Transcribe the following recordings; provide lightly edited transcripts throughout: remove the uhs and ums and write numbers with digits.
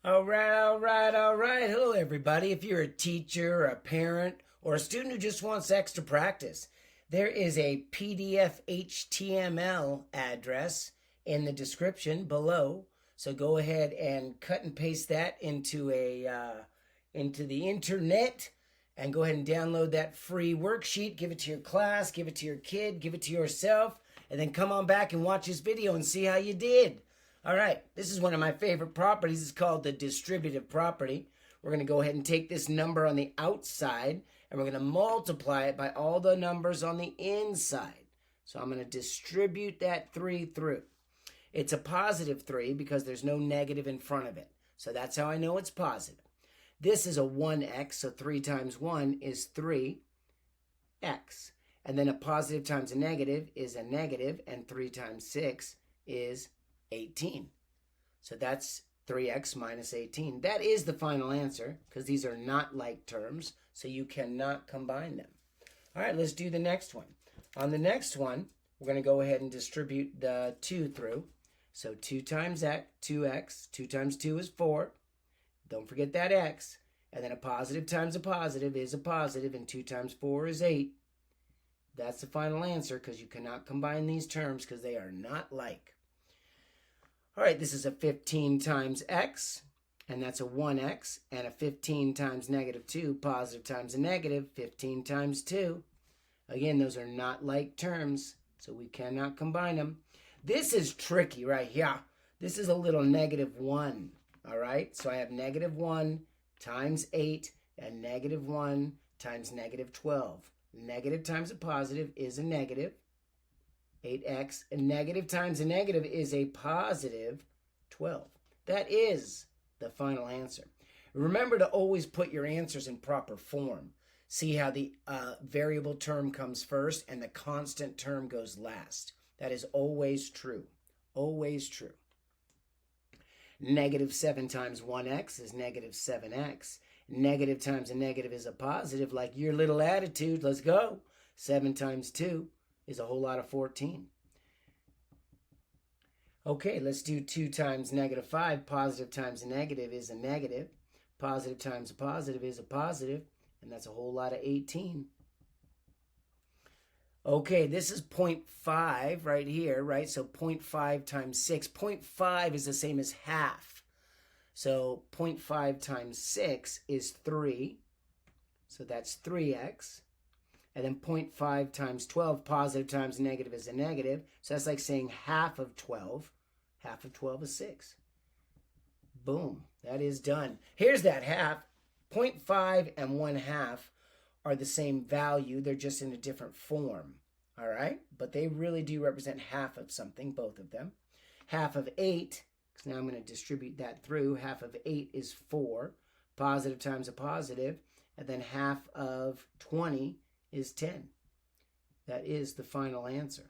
All right, all right, all right. Hello, everybody. If you're a teacher, a parent, or a student who just wants extra practice, there is a PDF HTML address in the description below. So go ahead and cut and paste that into the internet, and go ahead and download that free worksheet. Give it to your class, give it to your kid, give it to yourself, and then come on back and watch this video and see how you did. All right, this is one of my favorite properties. It's called the distributive property. We're going to go ahead and take this number on the outside, and we're going to multiply it by all the numbers on the inside. So I'm going to distribute that 3 through. It's a positive 3 because there's no negative in front of it. So that's how I know it's positive. This is a 1x, so 3 times 1 is 3x. And then a positive times a negative is a negative, and 3 times 6 is 18. So that's 3x minus 18. That is the final answer because these are not like terms, so you cannot combine them. All right, let's do the next one. On the next one, we're going to go ahead and distribute the 2 through. So 2 times x, 2x, 2 times 2 is 4. Don't forget that x. And then a positive times a positive is a positive, and 2 times 4 is 8. That's the final answer because you cannot combine these terms because they are not like. All right, this is a 15 times x, and that's a 1x, and a 15 times negative 2, positive times a negative, 15 times 2. Again, those are not like terms, so we cannot combine them. This is tricky right here. This is a little negative 1, all right? So I have negative 1 times 8, and negative 1 times negative 12. Negative times a positive is a negative. 8x, and negative times a negative is a positive 12. That is the final answer. Remember to always put your answers in proper form. See how the variable term comes first and the constant term goes last. That is always true. Always true. Negative 7 times 1x is negative 7x. Negative times a negative is a positive, like your little attitude. Let's go. 7 times 2 is a whole lot of 14. Okay, let's do 2 times negative 5. Positive times a negative is a negative. Positive times a positive is a positive, and that's a whole lot of 18. Okay, this is 0.5 right here, right? So 0.5 times 6. 0.5 is the same as half. So 0.5 times 6 is 3. So that's 3x. And then 0.5 times 12, positive times negative is a negative. So that's like saying half of 12. Half of 12 is 6. Boom. That is done. Here's that half. 0.5 and 1/2 are the same value. They're just in a different form. All right? But they really do represent half of something, both of them. Half of 8, because now I'm going to distribute that through. Half of 8 is 4. Positive times a positive. And then half of 20 is 10. That is the final answer.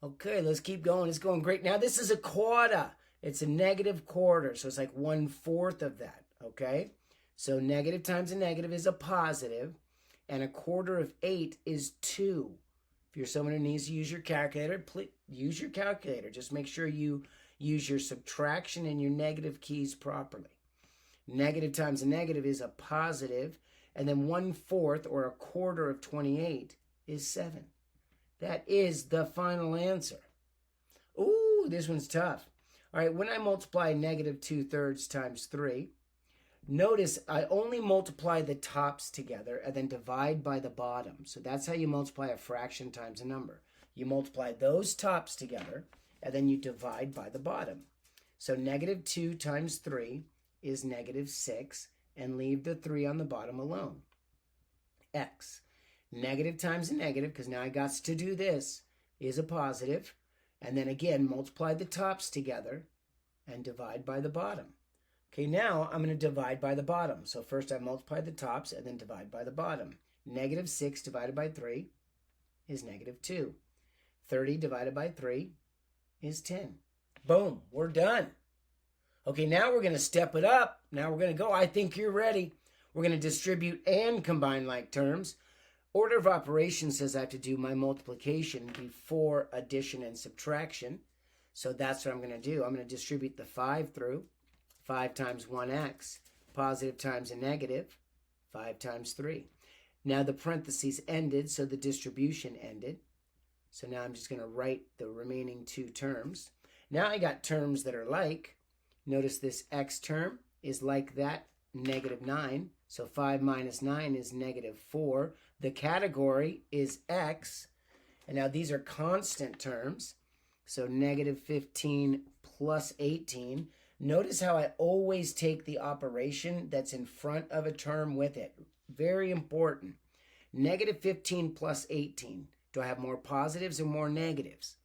Okay, let's keep going. It's going great. Now, this is a quarter. It's a negative quarter, so it's like 1/4 of that, okay? So negative times a negative is a positive, and a quarter of 8 is 2. If you're someone who needs to use your calculator, please use your calculator. Just make sure you use your subtraction and your negative keys properly. Negative times a negative is a positive, and then 1/4 or a quarter of 28 is 7. That is the final answer. Ooh, this one's tough. All right, when I multiply negative 2/3 times 3, notice I only multiply the tops together and then divide by the bottom. So that's how you multiply a fraction times a number. You multiply those tops together and then you divide by the bottom. So negative 2 times 3 is negative 6, and leave the 3 on the bottom alone. X. Negative times a negative, because now I got to do this, is a positive. And then again, multiply the tops together and divide by the bottom. Okay, now I'm going to divide by the bottom. So first I multiply the tops and then divide by the bottom. Negative 6 divided by 3 is negative 2. 30 divided by 3 is 10. Boom, we're done. Okay, now we're going to step it up. Now we're going to go. I think you're ready. We're going to distribute and combine like terms. Order of operations says I have to do my multiplication before addition and subtraction. So that's what I'm going to do. I'm going to distribute the 5 through. 5 times 1x. Positive times a negative, 5 times 3. Now the parentheses ended, so the distribution ended. So now I'm just going to write the remaining two terms. Now I got terms that are like. Notice this x term is like that, -9. So 5 minus 9 is -4. The category is x. And now these are constant terms. So -15 plus 18. Notice how I always take the operation that's in front of a term with it. Very important. -15 plus 18. Do I have more positives or more negatives?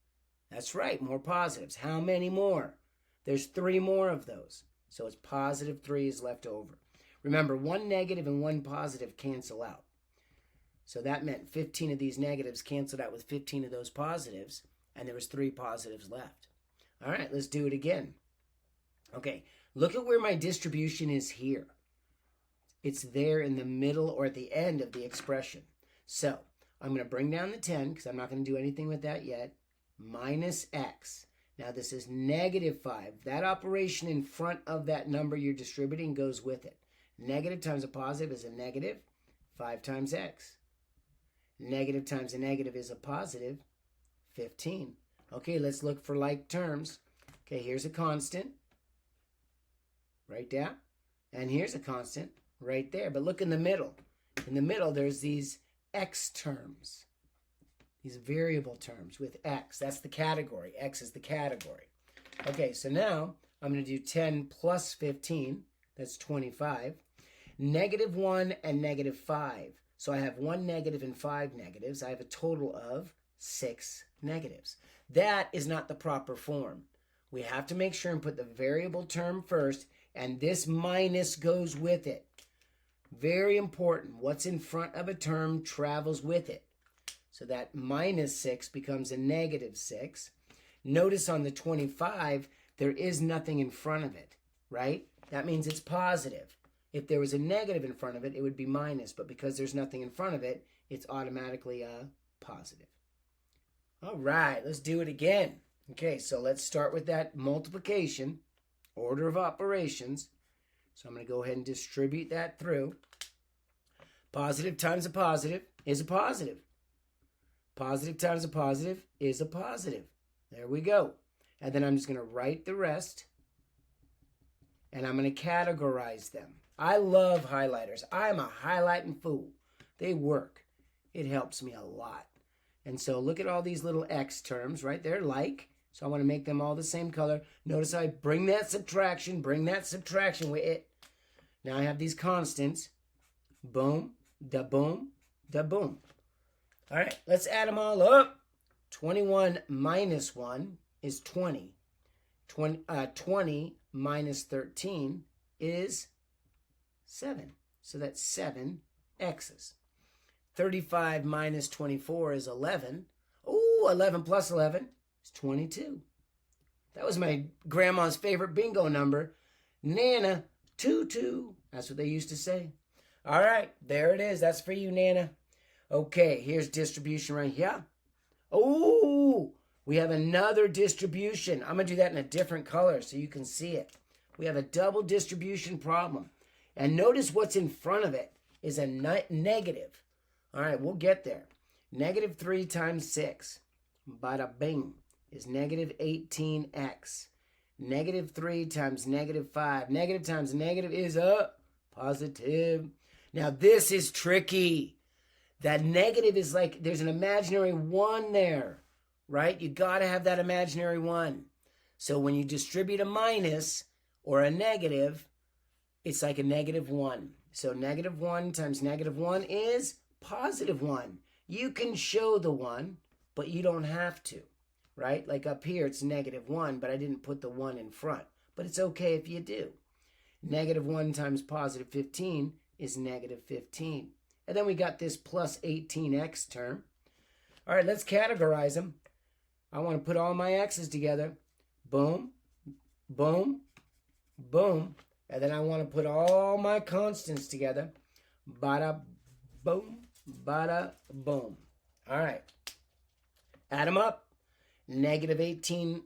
That's right, more positives. How many more? There's 3 more of those. So it's +3 is left over. Remember, 1 negative and 1 positive cancel out. So that meant 15 of these negatives canceled out with 15 of those positives, and there was 3 positives left. All right, let's do it again. Okay, look at where my distribution is here. It's there in the middle or at the end of the expression. So I'm going to bring down the 10 because I'm not going to do anything with that yet. Minus x. Now this is -5. That operation in front of that number you're distributing goes with it. Negative times a positive is a negative. 5 times x. Negative times a negative is a positive. 15. Okay, let's look for like terms. Okay, here's a constant. Right there. And here's a constant right there. But look in the middle. In the middle, there's these x terms. These variable terms with x. That's the category. X is the category. Okay, so now I'm going to do 10 plus 15. That's 25. -1 and -5. So I have 1 negative and 5 negatives. I have a total of 6 negatives. That is not the proper form. We have to make sure and put the variable term first, and this minus goes with it. Very important. What's in front of a term travels with it. So that -6 becomes a -6. Notice on the 25, there is nothing in front of it, right? That means it's positive. If there was a negative in front of it, it would be minus. But because there's nothing in front of it, it's automatically a positive. All right, let's do it again. Okay, so let's start with that multiplication, order of operations. So I'm going to go ahead and distribute that through. Positive times a positive is a positive. Positive times a positive is a positive. There we go. And then I'm just going to write the rest. And I'm going to categorize them. I love highlighters. I'm a highlighting fool. They work. It helps me a lot. And so look at all these little x terms right there, like. So I want to make them all the same color. Notice I bring that subtraction with it. Now I have these constants. Boom, da boom, da boom. All right, let's add them all up. 21 minus 1 is 20. 20 minus 13 is 7. So that's 7 x's. 35 minus 24 is 11. Oh, 11 plus 11 is 22. That was my grandma's favorite bingo number. Nana, 22. That's what they used to say. All right, there it is. That's for you, Nana. Okay, here's distribution right here. Oh, we have another distribution. I'm going to do that in a different color so you can see it. We have a double distribution problem. And notice what's in front of it is a negative. All right, we'll get there. -3 times 6, bada bing, is -18x. -3 times -5. Negative times negative is a positive. Now this is tricky. That negative is like there's an imaginary 1 there, right? You got to have that imaginary 1. So when you distribute a minus or a negative, it's like a -1. So -1 times -1 is +1. You can show the 1, but you don't have to, right? Like up here, it's -1, but I didn't put the 1 in front. But it's okay if you do. -1 times +15 is -15. And then we got this plus 18x term. All right, let's categorize them. I want to put all my x's together. Boom, boom, boom. And then I want to put all my constants together. Bada, boom, bada, boom. All right. Add them up. -18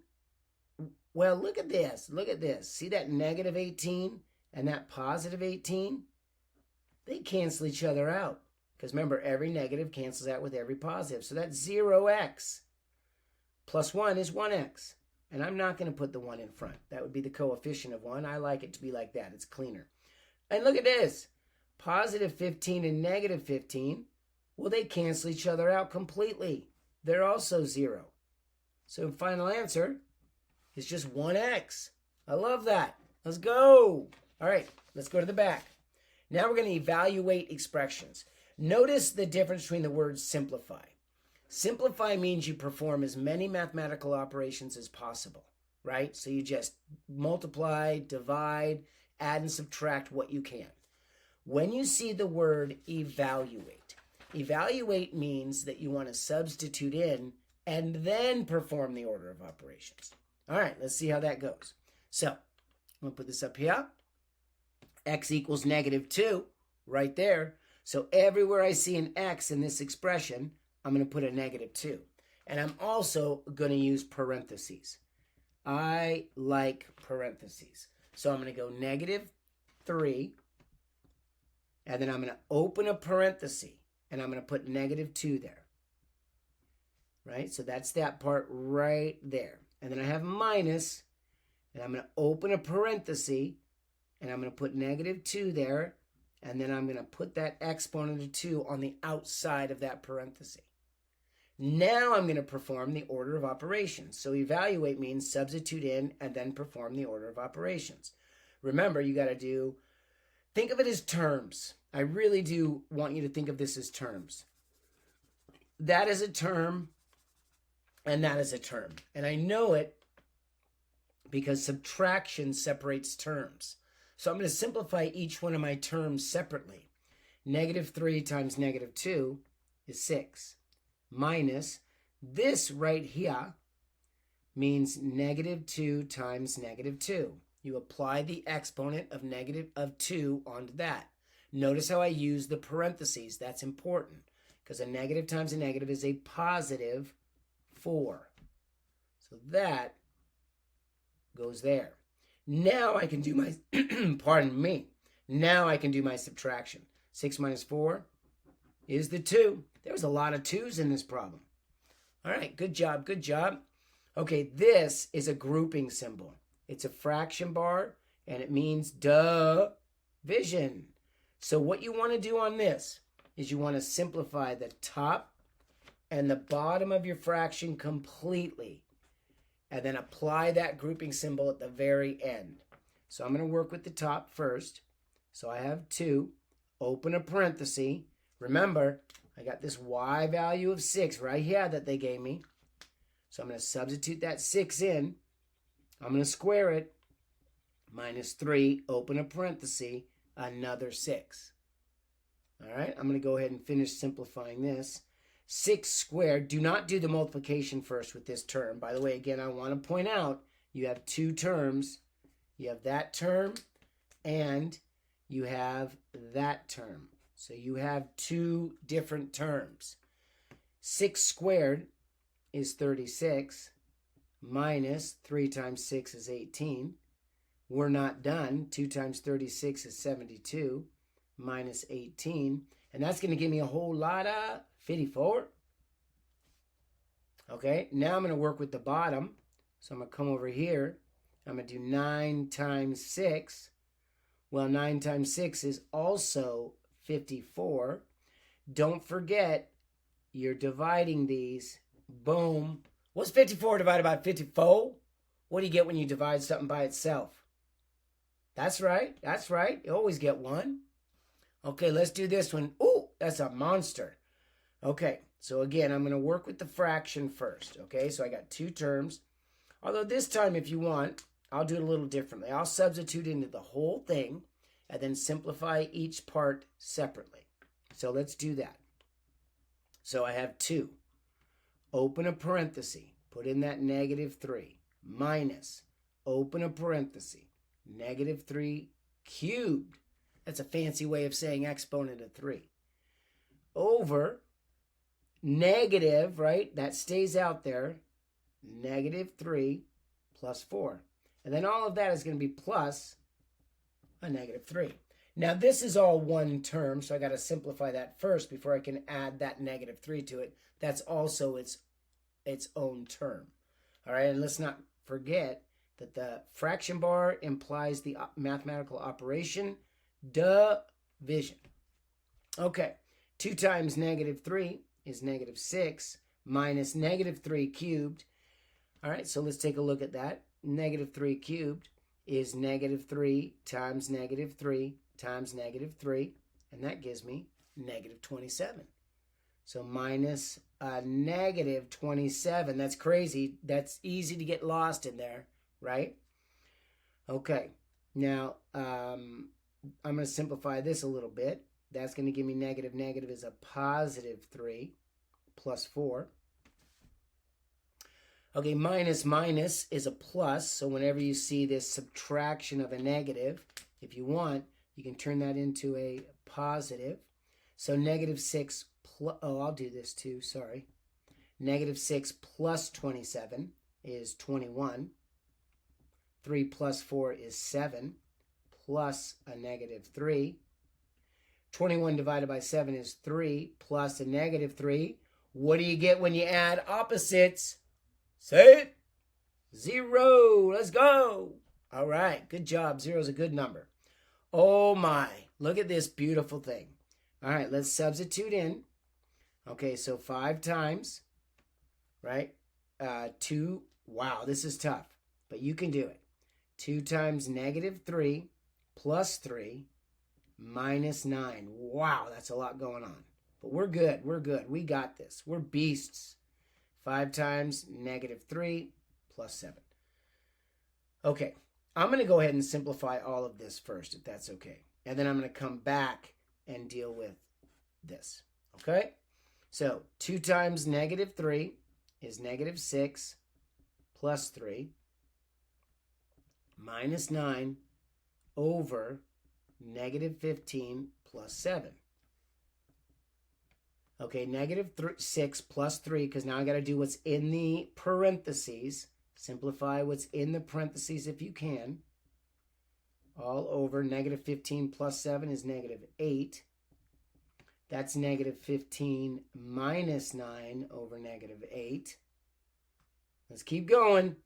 Well, look at this. Look at this. See that negative 18 and that positive 18? They cancel each other out. Because remember, every negative cancels out with every positive. So that's 0x. Plus 1 is 1x. And I'm not going to put the 1 in front. That would be the coefficient of 1. I like it to be like that. It's cleaner. And look at this. Positive 15 and negative 15. Well, they cancel each other out completely. They're also 0. So final answer is just 1x. I love that. Let's go. All right, let's go to the back. Now we're going to evaluate expressions. Notice the difference between the words simplify. Simplify means you perform as many mathematical operations as possible, right? So you just multiply, divide, add, and subtract what you can. When you see the word evaluate, evaluate means that you want to substitute in and then perform the order of operations. All right, let's see how that goes. So I'm going to put this up here. X equals negative 2 right there. So everywhere I see an X in this expression, I'm going to put a negative 2. And I'm also going to use parentheses. I like parentheses. So I'm going to go negative 3. And then I'm going to open a parenthesis. And I'm going to put negative 2 there. Right? So that's that part right there. And then I have minus. And I'm going to open a parenthesis. And I'm going to put negative 2 there. And then I'm going to put that exponent of 2 on the outside of that parenthesis. Now I'm going to perform the order of operations. So evaluate means substitute in and then perform the order of operations. Remember, you got to think of it as terms. I really do want you to think of this as terms. That is a term and that is a term. And I know it because subtraction separates terms. So I'm going to simplify each one of my terms separately. Negative 3 times negative 2 is 6. Minus this right here means negative 2 times negative 2. You apply the exponent of 2 onto that. Notice how I use the parentheses. That's important because a negative times a negative is a positive 4. So that goes there. Now I can do my, pardon me, now I can do my subtraction. 6 minus 4 is the 2. There was a lot of 2's in this problem. All right, good job, good job. Okay, this is a grouping symbol. It's a fraction bar, and it means division. So what you want to do on this is you want to simplify the top and the bottom of your fraction completely, and then apply that grouping symbol at the very end. So I'm going to work with the top first. So I have 2, open a parenthesis. Remember, I got this y value of 6 right here that they gave me. So I'm going to substitute that 6 in. I'm going to square it. Minus 3, open a parenthesis, another 6. All right, I'm going to go ahead and finish simplifying this. 6 squared, do not do the multiplication first with this term. By the way, again, I want to point out you have 2 terms. You have that term and you have that term. So you have 2 different terms. 6 squared is 36 minus 3 times 6 is 18. We're not done. 2 times 36 is 72 minus 18. And that's going to give me a whole lot of 54. Okay, now I'm going to work with the bottom. So I'm going to come over here. I'm going to do 9 times 6. Well, 9 times 6 is also 54. Don't forget, you're dividing these. Boom. What's 54 divided by 54? What do you get when you divide something by itself? That's right. That's right. You always get 1. Okay, let's do this one. Ooh, that's a monster. Okay, so again, I'm going to work with the fraction first. Okay, so I got 2 terms. Although this time, if you want, I'll do it a little differently. I'll substitute into the whole thing and then simplify each part separately. So let's do that. So I have 2. Open a parenthesis. Put in that negative 3. Minus. Open a parenthesis. Negative 3 cubed. That's a fancy way of saying exponent of 3. Over negative, right? That stays out there. Negative 3 plus 4. And then all of that is going to be plus a negative 3. Now, this is all one term, so I got to simplify that first before I can add that negative 3 to it. That's also its own term. All right, and let's not forget that the fraction bar implies the mathematical operation division. Okay, 2 times negative 3 is negative 6 minus negative 3 cubed. All right, so let's take a look at that. Negative 3 cubed is negative 3 times negative 3 times negative 3, and that gives me negative 27. So minus a negative 27. That's crazy. That's easy to get lost in there, right? Okay, now I'm going to simplify this a little bit. That's going to give me negative is a positive 3 plus 4. Okay, minus is a plus, so whenever you see this subtraction of a negative, if you want, you can turn that into a positive. So negative 6 plus, oh, I'll do this too, sorry. Negative 6 plus 27 is 21. 3 plus 4 is 7, plus a negative 3. 21 divided by 7 is 3, plus a negative 3. What do you get when you add opposites? Say it. 0. Let's go. All right, good job. 0 is a good number. Oh my, look at this beautiful thing. All right, let's substitute in. Okay, so 5 times, right? 2, wow, this is tough, but you can do it. 2 times negative 3 plus 3 minus 9. Wow, that's a lot going on. But we're good, we got this. We're beasts. 5 times negative 3 plus 7. Okay, I'm going to go ahead and simplify all of this first, if that's okay. And then I'm going to come back and deal with this, okay? So 2 times negative 3 is negative 6 plus 3 minus 9 over negative 15 plus 7. Okay, negative 6 plus 3, because now I got to do what's in the parentheses. Simplify what's in the parentheses if you can. All over negative 15 plus 7 is negative 8. That's negative 15 minus 9 over negative 8. Let's keep going.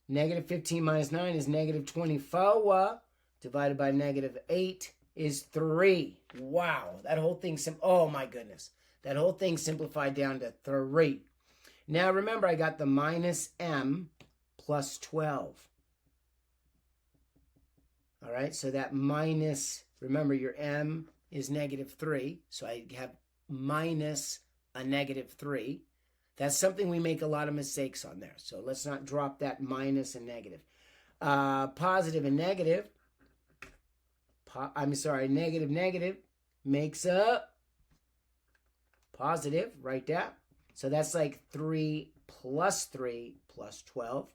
Negative 15 minus 9 is negative 24. Divided by negative 8 is 3. Wow, that whole thing, oh my goodness. That whole thing simplified down to 3. Now remember, I got the minus m plus 12. All right, so that minus, remember your m is negative 3, so I have minus a negative 3. That's something we make a lot of mistakes on there, so let's not drop that minus and negative. Positive and negative, negative makes a positive, write that. So that's like 3 plus 3 plus 12.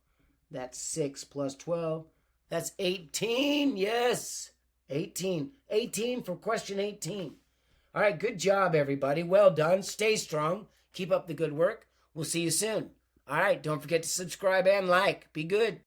That's 6 plus 12. That's 18. Yes, 18. 18 for question 18. All right, good job, everybody. Well done. Stay strong. Keep up the good work. We'll see you soon. All right, don't forget to subscribe and like. Be good.